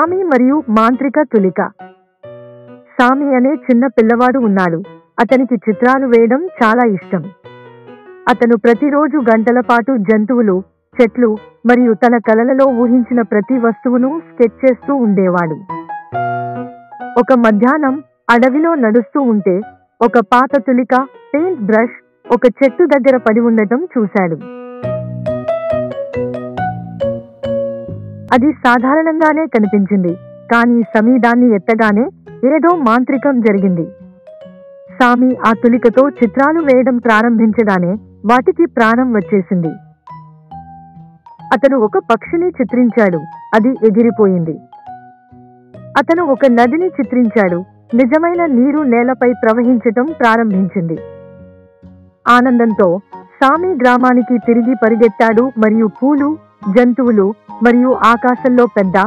సామి మరియు మాంత్రిక తులిక. సామి అనే చిన్న పిల్లవాడు ఉన్నాడు. అతనికి చిత్రాలు వేయడం చాలా ఇష్టం. అతను ప్రతిరోజు గంటల పాటు జంతువులు, చెట్లు మరియు తన కలలలో ఊహించిన ప్రతి వస్తువును స్కెచ్ చేస్తూ ఉండేవాడు. ఒక మధ్యాహ్నం అడవిలో నడుస్తూ ఉంటే ఒక పాత తులిక పెయింట్ బ్రష్ ఒక చెట్టు దగ్గర పడి ఉండటం చూశాడు. అది సాధారణంగానే కనిపించింది, కానీ సామి దాన్ని ఎత్తగానే ఏదో మాంత్రికం జరిగింది. సామి ఆ తులికతో చిత్రాలు వేయడం ప్రారంభించగానే వాటికి ప్రాణం వచ్చేసింది. అతను ఒక పక్షిని చిత్రించాడు, అది ఎగిరిపోయింది. అతను ఒక నదిని చిత్రించాడు, నిజమైన నీరు నేలపై ప్రవహించటం ప్రారంభించింది. ఆనందంతో సామి గ్రామానికి తిరిగి పరిగెత్తాడు మరియు పూలు, జంతువులు మరియు ఆకాశంలో పెద్ద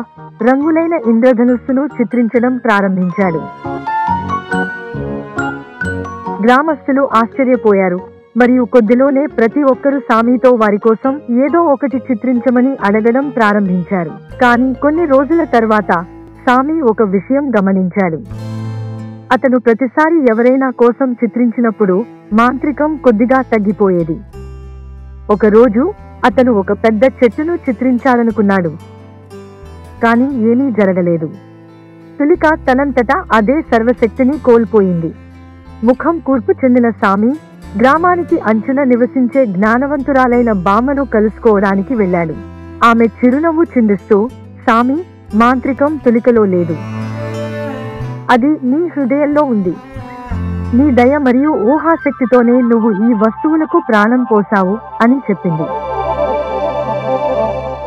రంగులైన ఇంద్రధనుస్సును చిత్రించడం ప్రారంభించాడు. గ్రామస్తులు ఆశ్చర్యపోయారు మరియు కొద్దిలోనే ప్రతి ఒక్కరూ సామితో వారి కోసం ఏదో ఒకటి చిత్రించమని అడగడం ప్రారంభించారు. కానీ కొన్ని రోజుల తర్వాత సామి ఒక విషయం గమనించాడు. అతను ప్రతిసారి ఎవరైనా కోసం చిత్రించినప్పుడు మాంత్రికం కొద్దిగా తగ్గిపోయేది. ఒకరోజు అతను ఒక పెద్ద చెట్టును చిత్రించాలనుకున్నాడు, కానీ ఏమీ జరగలేదు. తులిక తనంతటా అదే సర్వశక్తిని కోల్పోయింది. ముఖం కూర్పు చెందిన సామి గ్రామానికి అంచున నివసించే జ్ఞానవంతురాలైన బామ్మను కలుసుకోవడానికి వెళ్ళాడు. ఆమె చిరునవ్వు చిందిస్తూ, సామి, మాంత్రికం తులికలో లేదు, అది నీ హృదయంలో ఉంది. నీ దయ మరియు ఊహాశక్తితోనే నువ్వు ఈ వస్తువులకు ప్రాణం పోసావు అని చెప్పింది.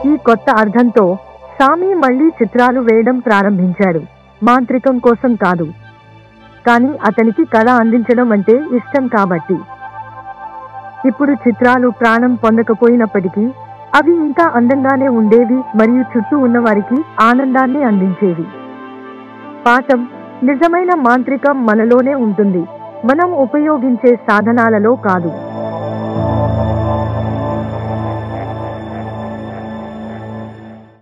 ఈ కొత్త అర్థంతో సామి మళ్లీ చిత్రాలు వేయడం ప్రారంభించాడు. మాంత్రికం కోసం కాదు, కానీ అతనికి కళ అందించడం అంటే ఇష్టం కాబట్టి. ఇప్పుడు చిత్రాలు ప్రాణం పొందకపోయినప్పటికీ అవి ఇంకా అందంగానే ఉండేవి మరియు చుట్టూ ఉన్నవారికి ఆనందాన్ని అందించేవి. పాఠం: నిజమైన మాంత్రికం మనలోనే ఉంటుంది, మనం ఉపయోగించే సాధనాలలో కాదు.